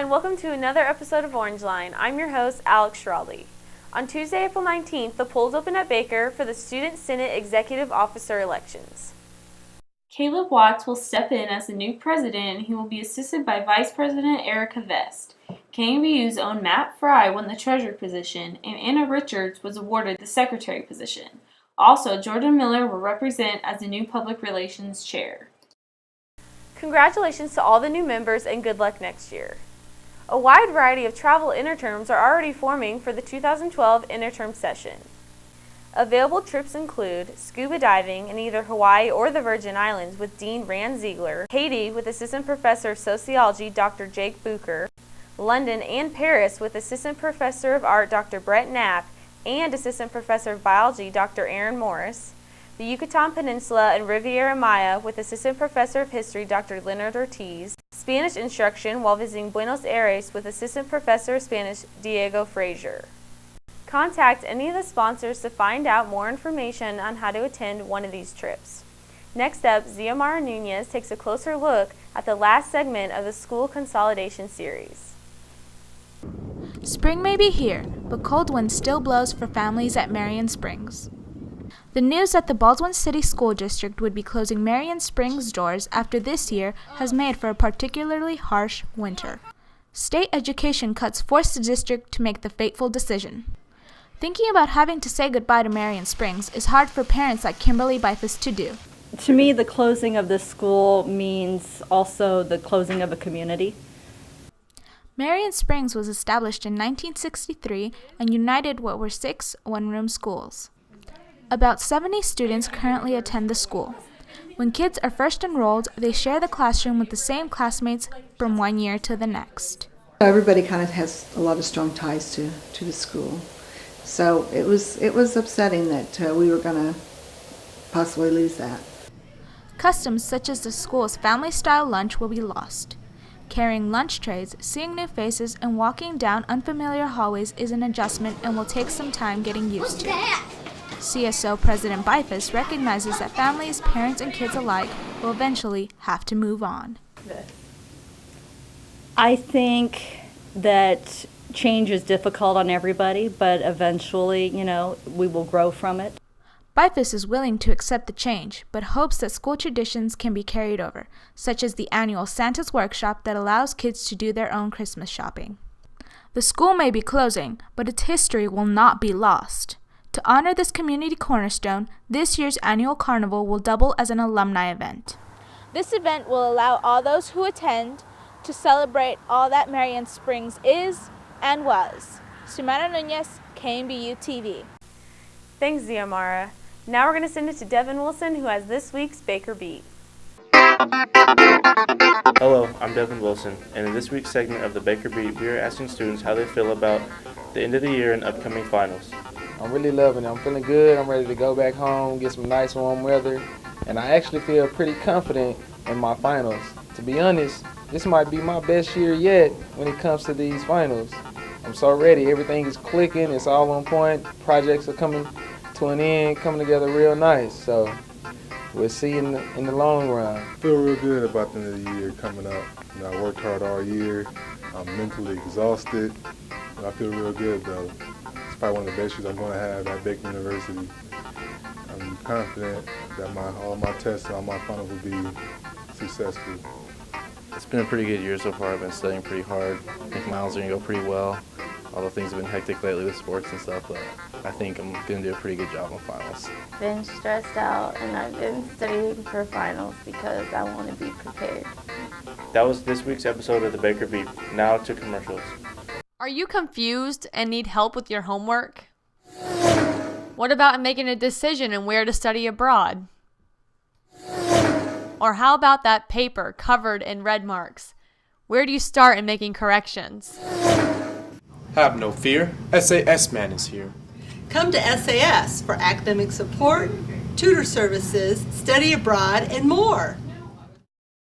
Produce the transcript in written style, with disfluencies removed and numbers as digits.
and welcome to another episode of Orangeline. I'm your host, Alex Schrawley. On Tuesday, April 19th, the polls open at Baker for the Student Senate Executive Officer elections. Caleb Watts will step in as the new president, and he will be assisted by Vice President Erica Vest. KNBU's own Matt Fry won the treasurer position, and Anna Richards was awarded the secretary position. Also, Jordan Miller will represent as the new public relations chair. Congratulations to all the new members and good luck next year. A wide variety of travel interterms are already forming for the 2012 interterm session. Available trips include scuba diving in either Hawaii or the Virgin Islands with Dean Rand Ziegler, Haiti with Assistant Professor of Sociology Dr. Jake Bucher, London and Paris with Assistant Professor of Art Dr. Brett Knapp and Assistant Professor of Biology Dr. Aaron Morris, the Yucatan Peninsula and Riviera Maya with Assistant Professor of History Dr. Leonard Ortiz, Spanish instruction while visiting Buenos Aires with Assistant Professor of Spanish Diego Frazier. Contact any of the sponsors to find out more information on how to attend one of these trips. Next up, Xiomara Nunez takes a closer look at the last segment of the school consolidation series. Spring may be here, but cold wind still blows for families at Marion Springs. The news that the Baldwin School District would be closing Marion Springs' doors after this year has made for a particularly harsh winter. State education cuts forced the district to make the fateful decision. Thinking about having to say goodbye to Marion Springs is hard for parents like Kimberly Beilfuss to do. To me, the closing of this school means also the closing of a community. Marion Springs was established in 1963 and united what were 6 one-room schools. About 70 students currently attend the school. When kids are first enrolled, they share the classroom with the same classmates from one year to the next. Everybody kind of has a lot of strong ties to the school. So it was upsetting that we were going to possibly lose that. Customs such as the school's family-style lunch will be lost. Carrying lunch trays, seeing new faces, and walking down unfamiliar hallways is an adjustment and will take some time getting used to. CSO President Beilfuss recognizes that families, parents, and kids alike will eventually have to move on. I think that change is difficult on everybody, but eventually, we will grow from it. Beilfuss is willing to accept the change, but hopes that school traditions can be carried over, such as the annual Santa's Workshop that allows kids to do their own Christmas shopping. The school may be closing, but its history will not be lost. To honor this community cornerstone, this year's annual carnival will double as an alumni event. This event will allow all those who attend to celebrate all that Marion Springs is and was. Xiomara Nunez, KNBU TV. Thanks, Xiomara. Now we're going to send it to Devin Wilson, who has this week's Baker Beat. Hello, I'm Devin Wilson, and in this week's segment of the Baker Beat, we are asking students how they feel about the end of the year and upcoming finals. I'm really loving it. I'm feeling good. I'm ready to go back home, get some nice warm weather, and I actually feel pretty confident in my finals. To be honest, this might be my best year yet when it comes to these finals. I'm so ready. Everything is clicking. It's all on point. Projects are coming to an end, coming together real nice. So we'll see in the long run. I feel real good about the end of the year coming up. I worked hard all year. I'm mentally exhausted. I feel real good though. It's probably one of the best years I'm going to have at Baker University. I'm confident that all my tests and all my finals will be successful. It's been a pretty good year so far. I've been studying pretty hard. I think miles are going to go pretty well. Although things have been hectic lately with sports and stuff, but I think I'm going to do a pretty good job on finals. Been stressed out, and I've been studying for finals because I want to be prepared. That was this week's episode of the Baker Beat. Now to commercials. Are you confused and need help with your homework? What about making a decision on where to study abroad? Or how about that paper covered in red marks? Where do you start in making corrections? Have no fear, SAS Man is here. Come to SAS for academic support, tutor services, study abroad, and more.